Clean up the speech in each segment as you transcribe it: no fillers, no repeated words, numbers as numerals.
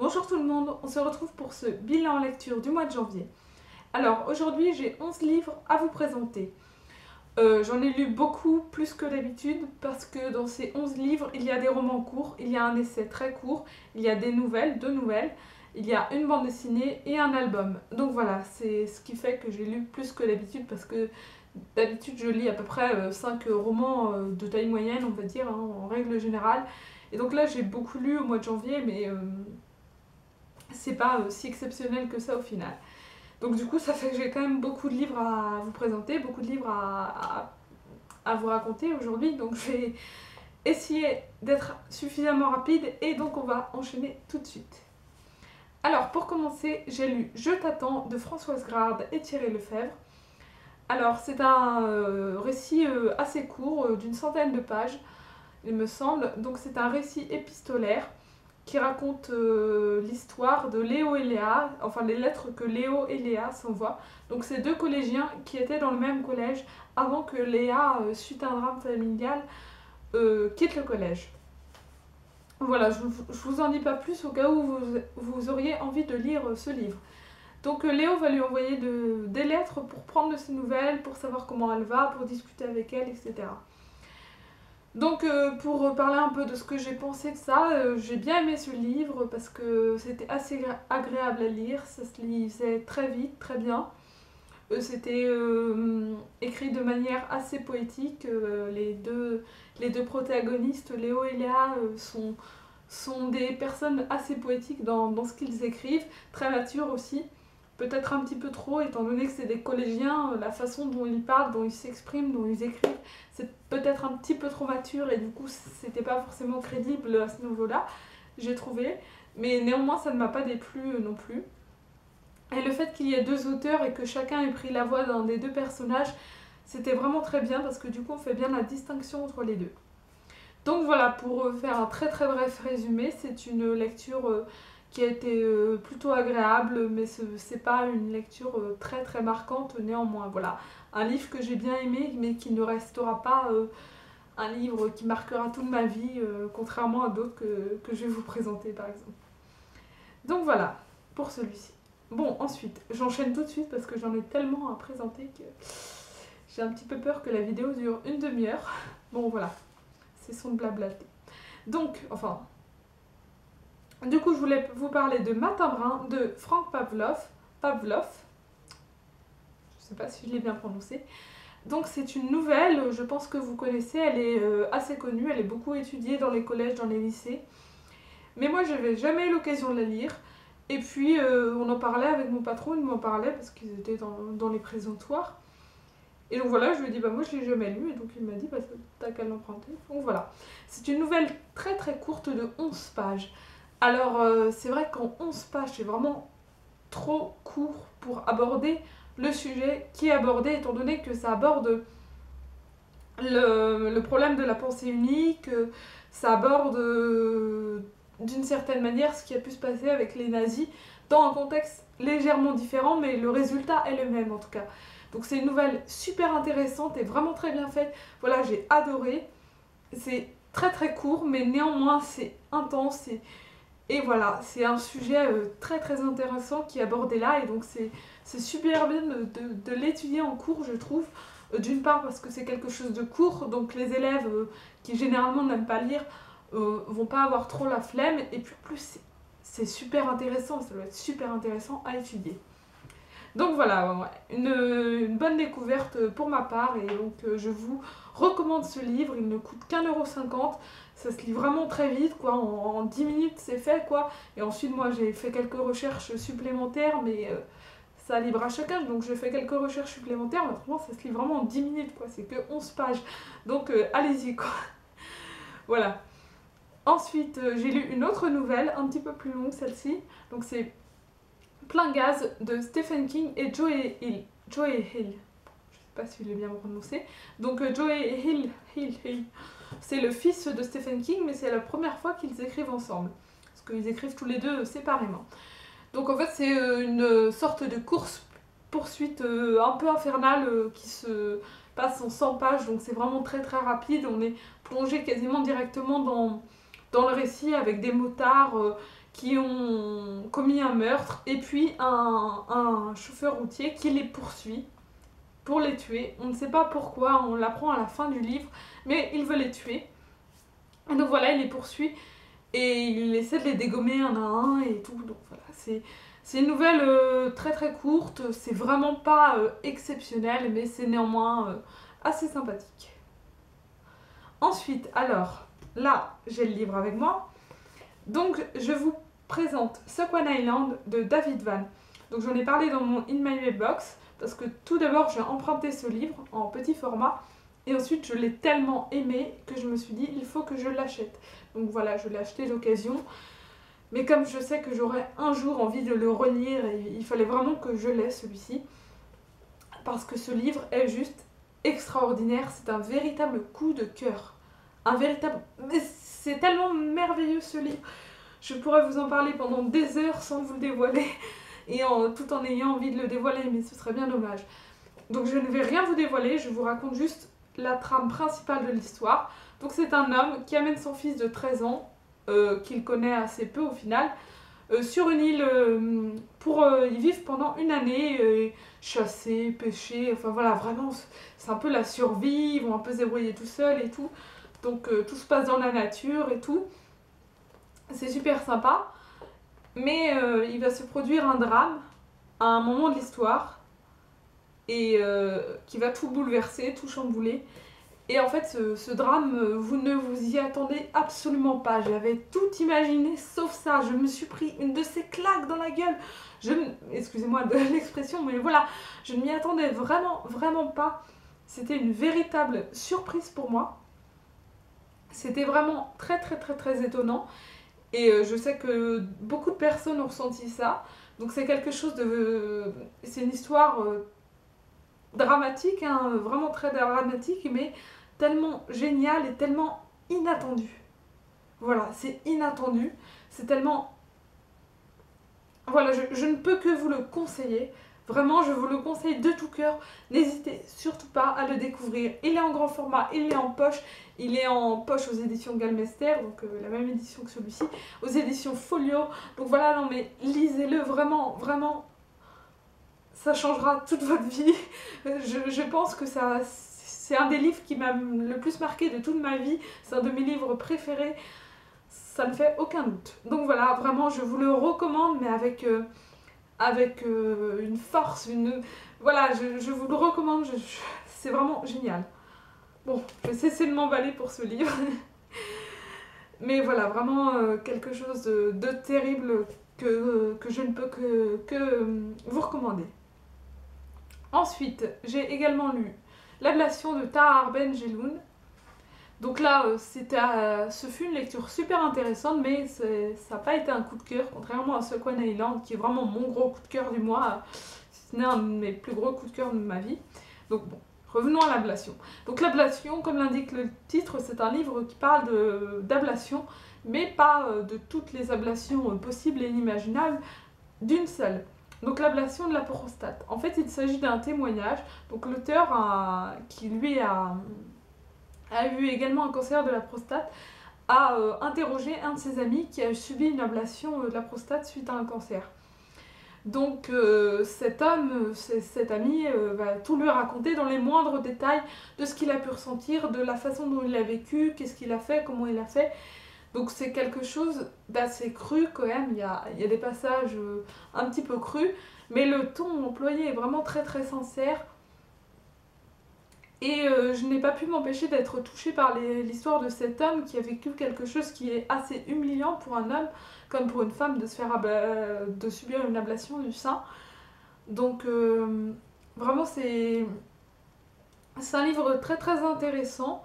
Bonjour tout le monde, on se retrouve pour ce bilan lecture du mois de janvier. Alors aujourd'hui j'ai 11 livres à vous présenter. J'en ai lu beaucoup plus que d'habitude parce que dans ces 11 livres il y a des romans courts, il y a un essai très court, il y a des nouvelles, 2 nouvelles, il y a une bande dessinée et un album. Donc voilà, c'est ce qui fait que j'ai lu plus que d'habitude parce que d'habitude je lis à peu près 5 romans de taille moyenne on va dire en règle générale. Et donc là j'ai beaucoup lu au mois de janvier mais c'est pas si exceptionnel que ça au final. Donc du coup ça fait que j'ai quand même beaucoup de livres à vous présenter, beaucoup de livres à vous raconter aujourd'hui, donc je vais essayer d'être suffisamment rapide et donc on va enchaîner tout de suite. Alors pour commencer, j'ai lu Je t'attends de Françoise Grard et Thierry Lefebvre. Alors c'est un récit assez court, d'une centaine de pages il me semble, donc c'est un récit épistolaire qui raconte l'histoire de Léo et Léa, enfin les lettres que Léo et Léa s'envoient. Donc c'est deux collégiens qui étaient dans le même collège avant que Léa, suite à un drame familial, quitte le collège. Voilà, je vous en dis pas plus au cas où vous auriez envie de lire ce livre. Donc Léo va lui envoyer des lettres pour prendre de ses nouvelles, pour savoir comment elle va, pour discuter avec elle, etc. Donc pour parler un peu de ce que j'ai pensé de ça, j'ai bien aimé ce livre parce que c'était assez agréable à lire, ça se lisait très vite, très bien. C'était écrit de manière assez poétique, les deux protagonistes, Léo et Léa, sont des personnes assez poétiques dans ce qu'ils écrivent, très matures aussi. Peut-être un petit peu trop, étant donné que c'est des collégiens, la façon dont ils parlent, dont ils s'expriment, dont ils écrivent, c'est peut-être un petit peu trop mature et du coup c'était pas forcément crédible à ce niveau-là, j'ai trouvé. Mais néanmoins ça ne m'a pas déplu non plus. Et le fait qu'il y ait deux auteurs et que chacun ait pris la voix d'un des deux personnages, c'était vraiment très bien parce que du coup on fait bien la distinction entre les deux. Donc voilà, pour faire un très très bref résumé, c'est une lecture qui a été plutôt agréable, mais c'est pas une lecture très très marquante néanmoins. Voilà, un livre que j'ai bien aimé, mais qui ne restera pas un livre qui marquera toute ma vie, contrairement à d'autres que je vais vous présenter par exemple. Donc voilà, pour celui-ci. Bon, ensuite, j'enchaîne tout de suite parce que j'en ai tellement à présenter que j'ai un petit peu peur que la vidéo dure une demi-heure. Bon voilà, c'est son blablaté. Donc, enfin... Du coup, je voulais vous parler de Matin Brun de Frank Pavlov. Je sais pas si je l'ai bien prononcé. Donc c'est une nouvelle, je pense que vous connaissez, elle est assez connue, elle est beaucoup étudiée dans les collèges, dans les lycées. Mais moi, je n'avais jamais eu l'occasion de la lire. Et puis, on en parlait avec mon patron, il m'en parlait parce qu'ils étaient dans les présentoirs. Et donc voilà, je lui ai dit, bah moi je l'ai jamais lu, et donc il m'a dit, bah t'as qu'à l'emprunter. Donc voilà. C'est une nouvelle très très courte de 11 pages. Alors, c'est vrai qu'en 11 pages, c'est vraiment trop court pour aborder le sujet qui est abordé, étant donné que ça aborde le problème de la pensée unique, ça aborde d'une certaine manière ce qui a pu se passer avec les nazis, dans un contexte légèrement différent, mais le résultat est le même en tout cas. Donc c'est une nouvelle super intéressante et vraiment très bien faite. Voilà, j'ai adoré. C'est très très court, mais néanmoins c'est intense et voilà, c'est un sujet très très intéressant qui est abordé là et donc c'est super bien de l'étudier en cours je trouve. D'une part parce que c'est quelque chose de court, donc les élèves qui généralement n'aiment pas lire vont pas avoir trop la flemme et puis en plus c'est super intéressant, ça doit être super intéressant à étudier. Donc voilà, une bonne découverte pour ma part et donc je vous recommande ce livre, il ne coûte qu'1,50 €, ça se lit vraiment très vite quoi, en 10 minutes c'est fait quoi, et ensuite moi j'ai fait quelques recherches supplémentaires mais ça libre à chacun, donc j'ai fait quelques recherches supplémentaires, mais autrement ça se lit vraiment en 10 minutes quoi, c'est que 11 pages, donc allez-y quoi. Voilà. Ensuite j'ai lu une autre nouvelle, un petit peu plus longue celle-ci, donc c'est Plein gaz de Stephen King et Joey Hill. Joey Hill. Je sais pas si je l'ai bien prononcé. Donc Joey Hill. C'est le fils de Stephen King, mais c'est la première fois qu'ils écrivent ensemble. Parce qu'ils écrivent tous les deux séparément. Donc en fait c'est une sorte de course-poursuite un peu infernale qui se passe en 100 pages. Donc c'est vraiment très très rapide. On est plongé quasiment directement dans le récit avec des motards qui ont commis un meurtre et puis un chauffeur routier qui les poursuit pour les tuer. On ne sait pas pourquoi, on l'apprend à la fin du livre, mais il veut les tuer. Et donc voilà, il les poursuit et il essaie de les dégommer un à un et tout. Donc voilà, c'est une nouvelle très très courte, c'est vraiment pas exceptionnel, mais c'est néanmoins assez sympathique. Ensuite, alors, là, j'ai le livre avec moi. Donc, je vous présente Second Island de David Vann. Donc, j'en ai parlé dans mon In My Mailbox, parce que tout d'abord, j'ai emprunté ce livre en petit format, et ensuite, je l'ai tellement aimé que je me suis dit, il faut que je l'achète. Donc voilà, je l'ai acheté d'occasion. Mais comme je sais que j'aurais un jour envie de le relire, il fallait vraiment que je l'ai, celui-ci. Parce que ce livre est juste extraordinaire, c'est un véritable coup de cœur. Un véritable... Mais c'est tellement merveilleux ce livre. Je pourrais vous en parler pendant des heures sans vous le dévoiler, et tout en ayant envie de le dévoiler, mais ce serait bien dommage. Donc je ne vais rien vous dévoiler, je vous raconte juste la trame principale de l'histoire. Donc c'est un homme qui amène son fils de 13 ans, qu'il connaît assez peu au final, sur une île pour y vivre pendant une année, chasser, pêcher, enfin voilà, vraiment c'est un peu la survie, ils vont un peu se débrouiller tout seuls et tout. Donc tout se passe dans la nature et tout. C'est super sympa. Mais il va se produire un drame à un moment de l'histoire et qui va tout bouleverser, tout chambouler. Et en fait, ce drame, vous ne vous y attendez absolument pas. J'avais tout imaginé sauf ça. Je me suis pris une de ces claques dans la gueule. Excusez-moi de l'expression, mais voilà, je ne m'y attendais vraiment, vraiment pas. C'était une véritable surprise pour moi. C'était vraiment très, très, très, très étonnant. Et je sais que beaucoup de personnes ont ressenti ça. Donc c'est quelque chose de... C'est une histoire dramatique, hein, vraiment très dramatique, mais tellement géniale et tellement inattendue. Voilà, c'est inattendu. C'est tellement... Voilà, je ne peux que vous le conseiller. Vraiment, je vous le conseille de tout cœur. N'hésitez surtout pas à le découvrir. Il est en grand format, il est en poche. Il est en poche aux éditions Galmester, donc la même édition que celui-ci. Aux éditions Folio. Donc voilà, non mais lisez-le vraiment, vraiment. Ça changera toute votre vie. Je pense que ça... C'est un des livres qui m'a le plus marqué de toute ma vie. C'est un de mes livres préférés. Ça ne fait aucun doute. Donc voilà, vraiment, je vous le recommande, mais avec une force, voilà, je vous le recommande, c'est vraiment génial. Bon, je vais cesser de m'emballer pour ce livre. Mais voilà, vraiment quelque chose de terrible que je ne peux que vous recommander. Ensuite, j'ai également lu L'Ablation de Tahar Ben Jelloun. Donc là, ce fut une lecture super intéressante, mais ça n'a pas été un coup de cœur, contrairement à Second Island, qui est vraiment mon gros coup de cœur du mois, ce n'est un de mes plus gros coups de cœur de ma vie. Donc bon, revenons à l'ablation. Donc l'ablation, comme l'indique le titre, c'est un livre qui parle d'ablation, mais pas de toutes les ablations possibles et inimaginables, d'une seule. Donc l'ablation de la prostate. En fait, il s'agit d'un témoignage. Donc l'auteur, qui lui a eu également un cancer de la prostate, a interrogé un de ses amis qui a subi une ablation de la prostate suite à un cancer. Donc cet homme, cet ami, va tout lui raconter dans les moindres détails de ce qu'il a pu ressentir, de la façon dont il a vécu, qu'est-ce qu'il a fait, comment il a fait. Donc c'est quelque chose d'assez cru quand même, il y a des passages un petit peu crus, mais le ton employé est vraiment très très sincère. Et je n'ai pas pu m'empêcher d'être touchée par l'histoire de cet homme qui a vécu quelque chose qui est assez humiliant pour un homme, comme pour une femme, de subir une ablation du sein. Donc vraiment c'est un livre très très intéressant.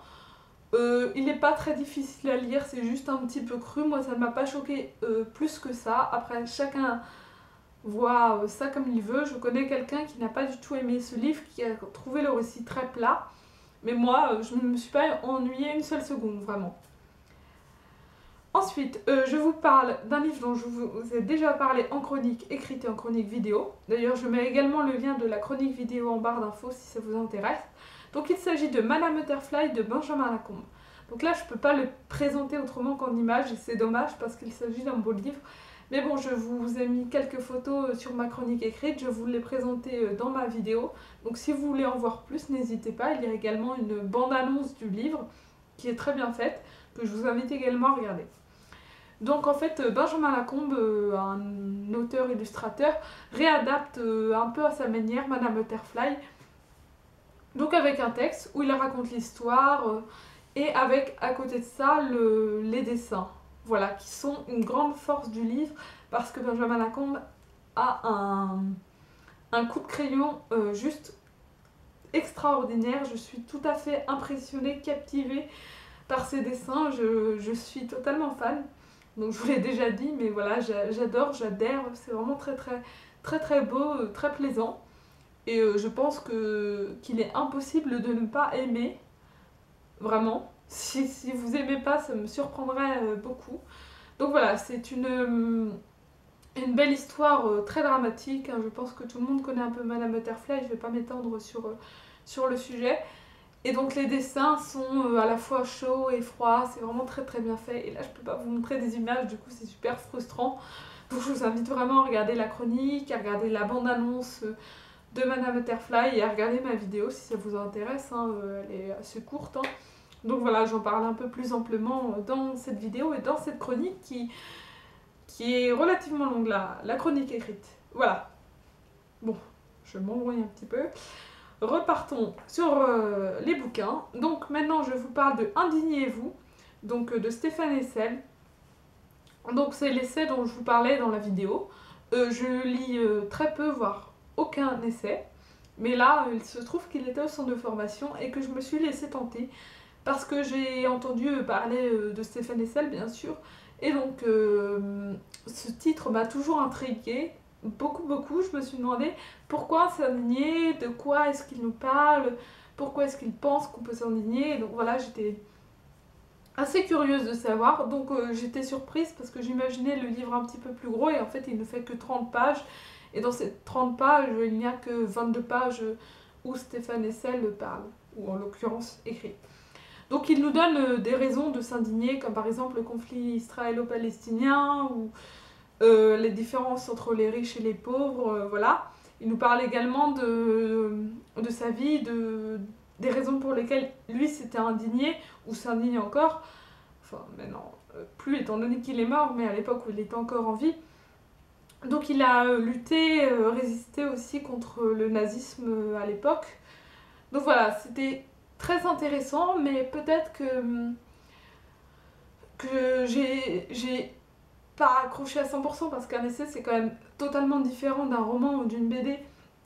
Il n'est pas très difficile à lire, c'est juste un petit peu cru. Moi ça ne m'a pas choqué plus que ça. Après chacun voit ça comme il veut. Je connais quelqu'un qui n'a pas du tout aimé ce livre, qui a trouvé le récit très plat. Mais moi, je ne me suis pas ennuyée une seule seconde, vraiment. Ensuite, je vous parle d'un livre dont je vous ai déjà parlé en chronique écrite et en chronique vidéo. D'ailleurs, je mets également le lien de la chronique vidéo en barre d'infos si ça vous intéresse. Donc il s'agit de Madame Butterfly de Benjamin Lacombe. Donc là, je ne peux pas le présenter autrement qu'en image, et c'est dommage parce qu'il s'agit d'un beau livre. Mais bon, je vous ai mis quelques photos sur ma chronique écrite, je vous l'ai présentée dans ma vidéo. Donc si vous voulez en voir plus, n'hésitez pas. Il y a également une bande-annonce du livre qui est très bien faite, que je vous invite également à regarder. Donc en fait, Benjamin Lacombe, un auteur-illustrateur, réadapte un peu à sa manière Madame Butterfly. Donc avec un texte où il raconte l'histoire et avec à côté de ça les dessins. Voilà, qui sont une grande force du livre parce que Benjamin Lacombe a un coup de crayon juste extraordinaire. Je suis tout à fait impressionnée, captivée par ses dessins. Je suis totalement fan. Donc je vous l'ai déjà dit, mais voilà, j'adore, j'adhère. C'est vraiment très beau, très plaisant. Et je pense qu'il est impossible de ne pas aimer, vraiment. Si vous aimez pas, ça me surprendrait beaucoup. Donc voilà, c'est une belle histoire très dramatique. Hein. Je pense que tout le monde connaît un peu Madame Butterfly, je vais pas m'étendre sur le sujet. Et donc les dessins sont à la fois chauds et froids, c'est vraiment très bien fait. Et là je peux pas vous montrer des images, du coup c'est super frustrant. Donc je vous invite vraiment à regarder la chronique, à regarder la bande-annonce de Madame Butterfly et à regarder ma vidéo si ça vous intéresse, hein. Elle est assez courte. Hein. Donc voilà, j'en parle un peu plus amplement dans cette vidéo et dans cette chronique qui est relativement longue, la chronique écrite. Voilà. Bon, je m'embrouille un petit peu. Repartons sur les bouquins. Donc maintenant je vous parle de Indignez-vous, donc de Stéphane Hessel. Donc c'est l'essai dont je vous parlais dans la vidéo. Je lis très peu, voire aucun essai. Mais là, il se trouve qu'il était au centre de formation et que je me suis laissée tenter parce que j'ai entendu parler de Stéphane Hessel, bien sûr. Et donc, ce titre m'a toujours intriguée, beaucoup. Je me suis demandé pourquoi s'indigner, de quoi est-ce qu'il nous parle, pourquoi est-ce qu'il pense qu'on peut s'indigner. Donc voilà, j'étais assez curieuse de savoir. Donc j'étais surprise parce que j'imaginais le livre un petit peu plus gros et en fait, il ne fait que 30 pages. Et dans ces 30 pages, il n'y a que 22 pages où Stéphane Hessel parle, ou en l'occurrence écrit. Donc il nous donne des raisons de s'indigner, comme par exemple le conflit israélo-palestinien, ou les différences entre les riches et les pauvres, voilà. Il nous parle également de sa vie, des raisons pour lesquelles lui s'était indigné, ou s'indigne encore, enfin maintenant, plus étant donné qu'il est mort, mais à l'époque où il était encore en vie. Donc il a lutté, résisté aussi contre le nazisme à l'époque. Donc voilà, c'était très intéressant, mais peut-être que j'ai pas accroché à 100% parce qu'un essai c'est quand même totalement différent d'un roman ou d'une BD.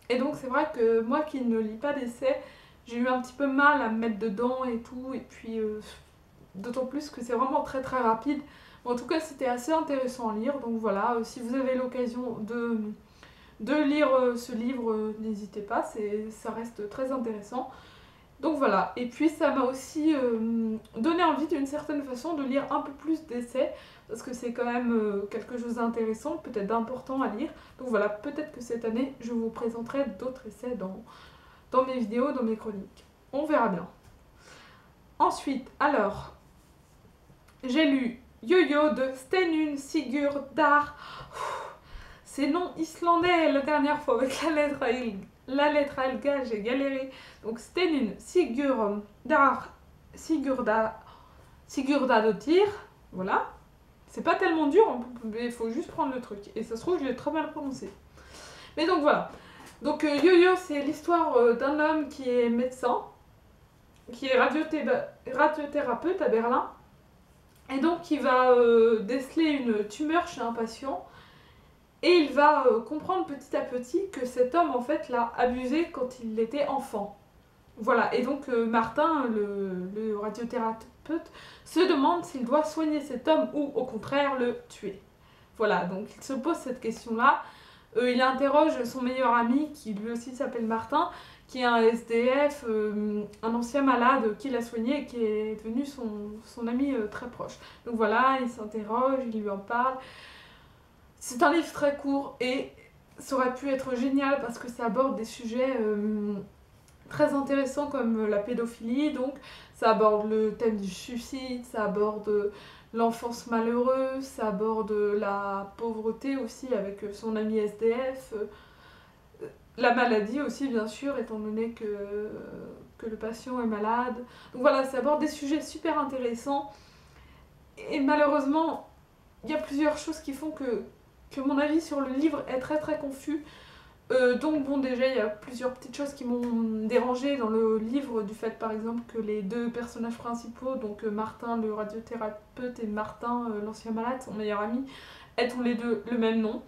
Et donc c'est vrai que moi qui ne lis pas d'essais, j'ai eu un petit peu mal à me mettre dedans et tout, et puis d'autant plus que c'est vraiment très rapide. En tout cas, c'était assez intéressant à lire, donc voilà, si vous avez l'occasion de lire ce livre, n'hésitez pas, ça reste très intéressant. Donc voilà, et puis ça m'a aussi donné envie d'une certaine façon de lire un peu plus d'essais, parce que c'est quand même quelque chose d'intéressant, peut-être d'important à lire. Donc voilà, peut-être que cette année, je vous présenterai d'autres essais dans mes vidéos, dans mes chroniques. On verra bien. Ensuite, alors, j'ai lu Yo-Yo de Steinunn Sigurdardóttir. C'est nom islandais la dernière fois avec la lettre L, j'ai galéré. Donc Steinunn Sigurdardóttir, voilà. C'est pas tellement dur, il faut juste prendre le truc. Et ça se trouve, je l'ai très mal prononcé. Mais donc voilà. Donc Yo-Yo, c'est l'histoire d'un homme qui est médecin, qui est radiothérapeute à Berlin. Et donc il va déceler une tumeur chez un patient. Et il va comprendre petit à petit que cet homme, en fait, l'a abusé quand il était enfant. Voilà, et donc Martin, le radiothérapeute, se demande s'il doit soigner cet homme ou, au contraire, le tuer. Voilà, donc il se pose cette question-là. Il interroge son meilleur ami, qui lui aussi s'appelle Martin, qui est un SDF, un ancien malade qui l'a soigné et qui est devenu son ami très proche. Donc voilà, il s'interroge, il lui en parle. C'est un livre très court et ça aurait pu être génial parce que ça aborde des sujets très intéressants comme la pédophilie. Donc Ça aborde le thème du suicide, ça aborde l'enfance malheureuse, ça aborde la pauvreté aussi avec son ami SDF, la maladie aussi bien sûr, étant donné que le patient est malade. Donc voilà, ça aborde des sujets super intéressants. Et malheureusement, il y a plusieurs choses qui font que mon avis sur le livre est très très confus. Donc bon, déjà il y a plusieurs petites choses qui m'ont dérangée dans le livre, du fait par exemple que les deux personnages principaux, donc Martin le radiothérapeute et Martin l'ancien malade, son meilleur ami, aient tous les deux le même nom.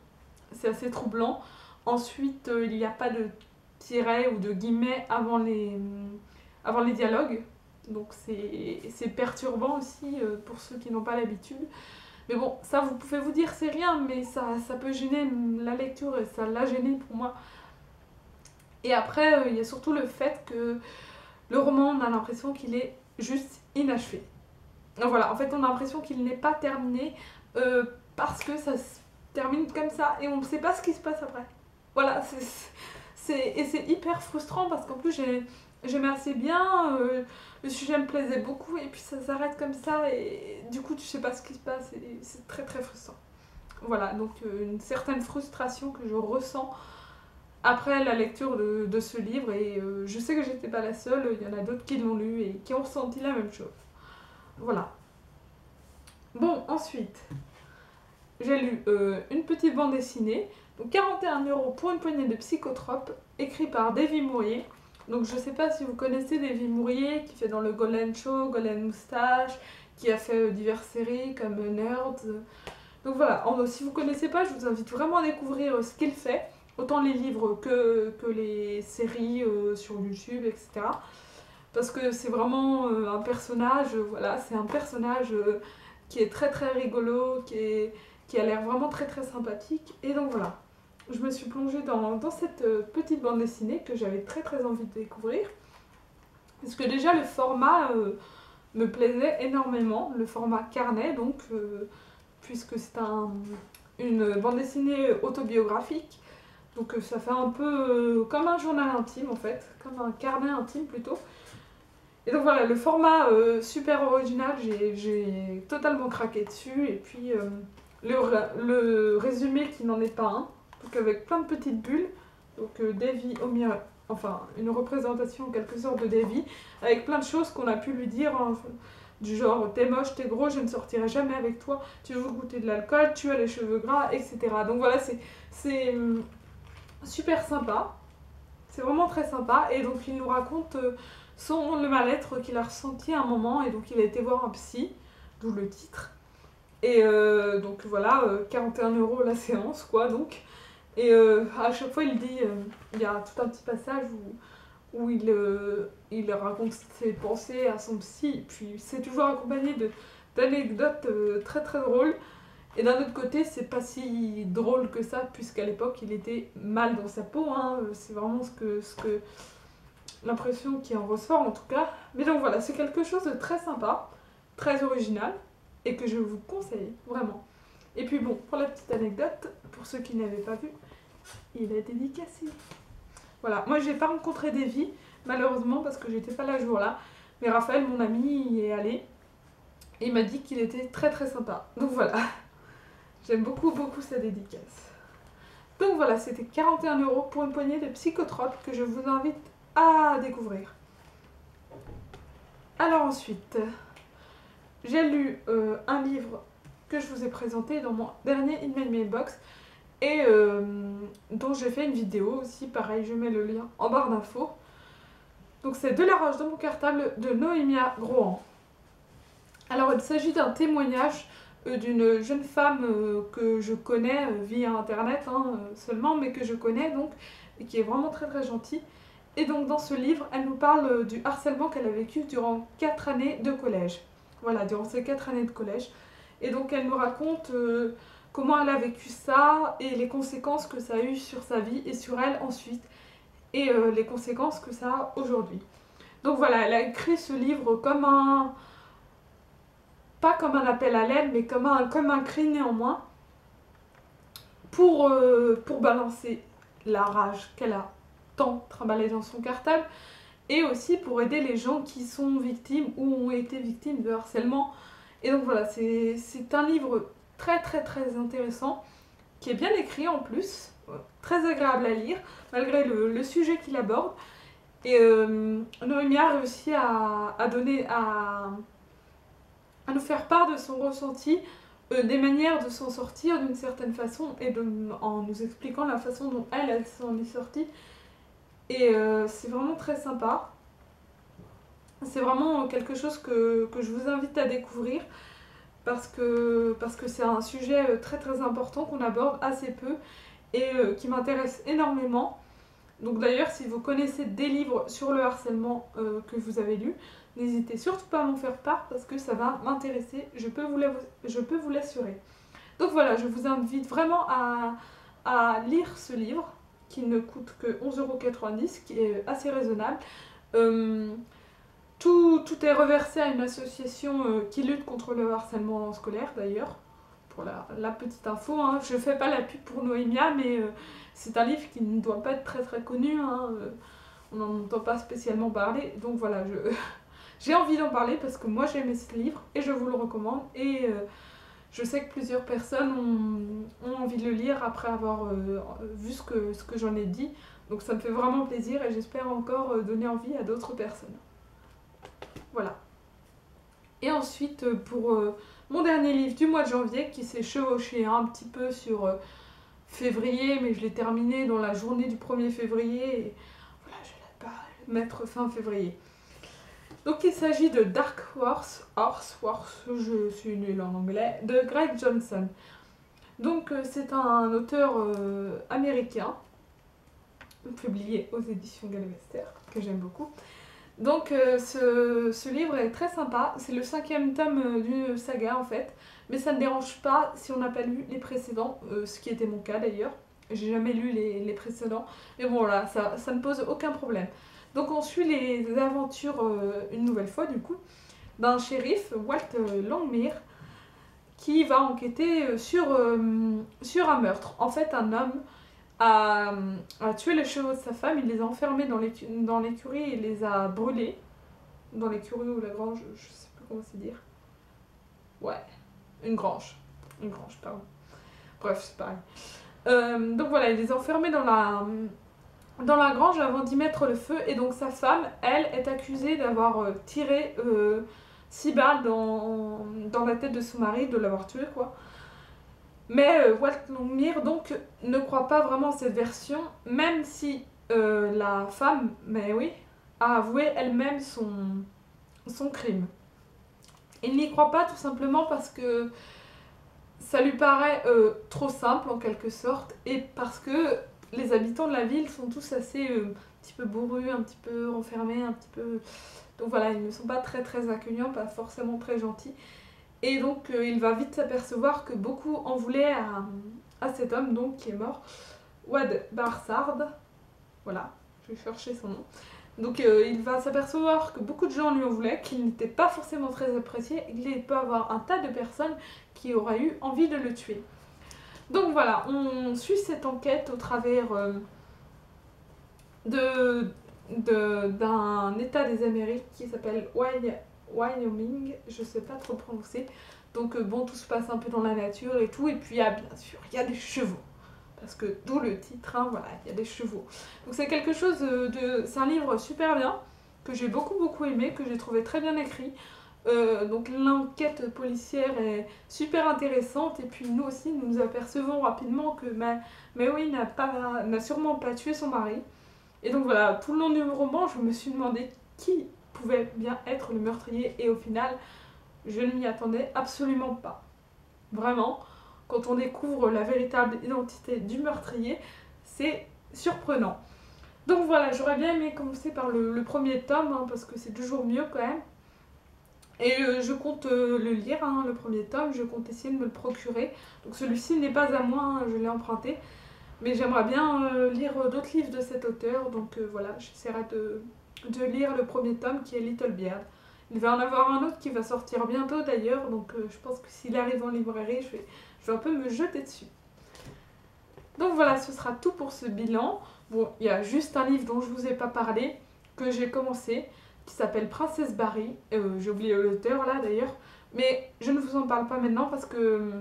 C'est assez troublant. Ensuite, il n'y a pas de tiret ou de guillemets avant les dialogues. Donc c'est perturbant aussi pour ceux qui n'ont pas l'habitude. Mais bon, ça vous pouvez vous dire c'est rien, mais ça peut gêner la lecture et ça l'a gêné pour moi. Et après, il y a surtout le fait que le roman, on a l'impression qu'il est juste inachevé. Donc voilà, en fait on a l'impression qu'il n'est pas terminé parce que ça se termine comme ça et on ne sait pas ce qui se passe après. Voilà, et c'est hyper frustrant parce qu'en plus j'aimais assez bien, le sujet me plaisait beaucoup et puis ça s'arrête comme ça et du coup tu sais pas ce qui se passe et c'est très très frustrant. Voilà, donc une certaine frustration que je ressens après la lecture de ce livre et je sais que j'étais pas la seule, il y en a d'autres qui l'ont lu et qui ont ressenti la même chose. Voilà. Bon, ensuite, j'ai lu une petite bande dessinée, donc 41 € pour une poignée de psychotropes, écrit par Davy Mourier. Donc je sais pas si vous connaissez Davy Mourier, qui fait dans le Golden Show, Golden Moustache, qui a fait diverses séries comme Nerds. Donc voilà, si vous connaissez pas, je vous invite vraiment à découvrir ce qu'il fait, autant les livres que les séries sur YouTube, etc. Parce que c'est vraiment un personnage, voilà, c'est un personnage qui est très très rigolo, qui a l'air vraiment très très sympathique. Et donc voilà, je me suis plongée dans cette petite bande dessinée que j'avais très très envie de découvrir. Parce que déjà le format me plaisait énormément, le format carnet donc, puisque c'est une bande dessinée autobiographique. Donc ça fait un peu comme un journal intime en fait, comme un carnet intime plutôt. Et donc voilà, le format super original, j'ai totalement craqué dessus. Et puis le résumé qui n'en est pas un, donc avec plein de petites bulles. Donc Davy enfin une représentation en quelque sorte de Davy, avec plein de choses qu'on a pu lui dire, hein, du genre t'es moche, t'es gros, je ne sortirai jamais avec toi, tu veux goûter de l'alcool, tu as les cheveux gras, etc. Donc voilà, c'est super sympa, c'est vraiment très sympa. Et donc il nous raconte le mal-être qu'il a ressenti à un moment, et donc il a été voir un psy, d'où le titre. Et donc voilà, 41 € la séance quoi donc. Et à chaque fois il dit, il y a tout un petit passage où il raconte ses pensées à son psy, et puis c'est toujours accompagné d'anecdotes très très drôles. Et d'un autre côté, c'est pas si drôle que ça, puisqu'à l'époque il était mal dans sa peau, hein. C'est vraiment ce que l'impression qui en ressort en tout cas. Mais donc voilà, c'est quelque chose de très sympa, très original, et que je vous conseille vraiment. Et puis bon, pour la petite anecdote, pour ceux qui n'avaient pas vu, il est dédicacé. Voilà, moi j'ai pas rencontré Davy, malheureusement, parce que j'étais pas là ce jour-là, mais Raphaël, mon ami, y est allé, et il m'a dit qu'il était très très sympa. Donc voilà, j'aime beaucoup beaucoup sa dédicace. Donc voilà, c'était 41 € pour une poignée de psychotropes que je vous invite à découvrir. Alors ensuite, j'ai lu un livre que je vous ai présenté dans mon dernier Email Mailbox et dont j'ai fait une vidéo aussi, pareil, je mets le lien en barre d'infos. Donc c'est De la roche dans mon cartable de Noémia Grohan. Alors il s'agit d'un témoignage d'une jeune femme que je connais via internet seulement, mais que je connais donc, et qui est vraiment très très gentille. Et donc dans ce livre, elle nous parle du harcèlement qu'elle a vécu durant 4 années de collège. Voilà, durant ces 4 années de collège. Et donc elle nous raconte comment elle a vécu ça et les conséquences que ça a eu sur sa vie et sur elle ensuite. Et les conséquences que ça a aujourd'hui. Donc voilà, elle a écrit ce livre comme pas comme un appel à l'aide, mais comme un cri néanmoins, pour balancer la rage qu'elle a tant trimballée dans son cartable, et aussi pour aider les gens qui sont victimes ou ont été victimes de harcèlement. Et donc voilà, c'est un livre très très très intéressant, qui est bien écrit en plus, très agréable à lire, malgré le sujet qu'il aborde. Et Noémie a réussi à nous faire part de son ressenti, des manières de s'en sortir d'une certaine façon, et en nous expliquant la façon dont elle s'en est sortie. Et c'est vraiment très sympa. C'est vraiment quelque chose que je vous invite à découvrir, parce que c'est un sujet très très important qu'on aborde assez peu et qui m'intéresse énormément. Donc d'ailleurs, si vous connaissez des livres sur le harcèlement que vous avez lus, n'hésitez surtout pas à m'en faire part parce que ça va m'intéresser, je peux vous l'assurer. Donc voilà, je vous invite vraiment à lire ce livre qui ne coûte que 11,90 €, qui est assez raisonnable. Tout est reversé à une association qui lutte contre le harcèlement scolaire d'ailleurs. Pour la petite info, hein. Je fais pas la pub pour Noémia, mais c'est un livre qui ne doit pas être très très connu, hein. On n'en entend pas spécialement parler, donc voilà, j'ai envie d'en parler parce que moi j'ai aimé ce livre et je vous le recommande, et je sais que plusieurs personnes ont envie de le lire après avoir vu ce que j'en ai dit, donc ça me fait vraiment plaisir et j'espère encore donner envie à d'autres personnes. Voilà. Et ensuite, pour mon dernier livre du mois de janvier, qui s'est chevauché un petit peu sur février, mais je l'ai terminé dans la journée du 1er février, et voilà, je vais pas le mettre fin février. Donc il s'agit de Dark Horse, je suis nulle en anglais, de Greg Johnson. Donc c'est un auteur américain, publié aux éditions Galvester, que j'aime beaucoup. Donc ce livre est très sympa, c'est le 5e tome d'une saga en fait, mais ça ne dérange pas si on n'a pas lu les précédents, ce qui était mon cas d'ailleurs. J'ai jamais lu les précédents, mais bon voilà, ça ne pose aucun problème. Donc on suit les aventures, une nouvelle fois du coup, d'un shérif, Walt Longmire, qui va enquêter sur un meurtre. En fait, un homme a tué les chevaux de sa femme, il les a enfermés dans l'écurie et il les a brûlés. Dans l'écurie ou la grange, je sais plus comment c'est dire. Ouais, une grange, pardon. Bref, c'est pareil. Donc voilà, il les a enfermés dans la grange avant d'y mettre le feu, et donc sa femme, elle, est accusée d'avoir tiré 6 balles dans la tête de son mari, de l'avoir tué quoi. Mais Walt Longmire donc ne croit pas vraiment cette version, même si la femme, mais oui, a avoué elle-même son crime. Il n'y croit pas tout simplement parce que ça lui paraît trop simple en quelque sorte, et parce que les habitants de la ville sont tous assez un petit peu bourrus, un petit peu renfermés, un petit peu... Donc voilà, ils ne sont pas très très accueillants, pas forcément très gentils. Et donc il va vite s'apercevoir que beaucoup en voulaient à cet homme donc qui est mort, Wade Barsard, voilà, je vais chercher son nom. Donc il va s'apercevoir que beaucoup de gens lui en voulaient, qu'il n'était pas forcément très apprécié, et qu'il peut avoir un tas de personnes qui auraient eu envie de le tuer. Donc voilà, on suit cette enquête au travers d'un état des Amériques qui s'appelle Wyoming, je sais pas trop prononcer. Donc bon, tout se passe un peu dans la nature et tout, et puis bien sûr, il y a des chevaux. Parce que d'où le titre, hein, voilà, il y a des chevaux. Donc c'est quelque chose c'est un livre super bien, que j'ai beaucoup aimé, que j'ai trouvé très bien écrit. Donc l'enquête policière est super intéressante, et puis nous aussi nous apercevons rapidement que Maui n'a sûrement pas tué son mari. Et donc voilà, tout le long du roman, je me suis demandé qui pouvait bien être le meurtrier, et au final, je ne m'y attendais absolument pas. Vraiment, quand on découvre la véritable identité du meurtrier, c'est surprenant. Donc voilà, j'aurais bien aimé commencer par le premier tome, hein, parce que c'est toujours mieux quand même. Et je compte le lire, hein, le premier tome, je compte essayer de me le procurer. Donc celui-ci n'est pas à moi, hein, je l'ai emprunté. Mais j'aimerais bien lire d'autres livres de cet auteur, donc voilà, j'essaierai de lire le premier tome qui est Little Beard. Il va en avoir un autre qui va sortir bientôt d'ailleurs, donc je pense que s'il arrive en librairie, je vais un peu me jeter dessus. Donc voilà, ce sera tout pour ce bilan. Bon, il y a juste un livre dont je ne vous ai pas parlé, que j'ai commencé, qui s'appelle Princesse Barry. J'ai oublié l'auteur là d'ailleurs, mais je ne vous en parle pas maintenant parce que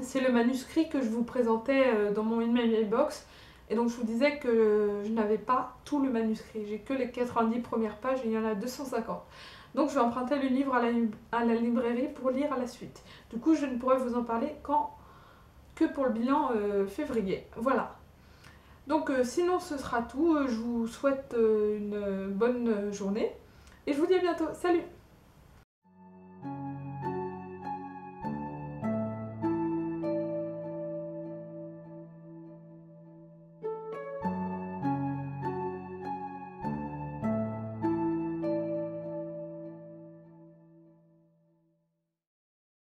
c'est le manuscrit que je vous présentais dans mon email box. Et donc je vous disais que je n'avais pas tout le manuscrit, j'ai que les 90 premières pages et il y en a 250. Donc je vais emprunter le livre à la librairie pour lire à la suite. Du coup je ne pourrai vous en parler que pour le bilan février. Voilà. Donc sinon ce sera tout, je vous souhaite une bonne journée et je vous dis à bientôt. Salut!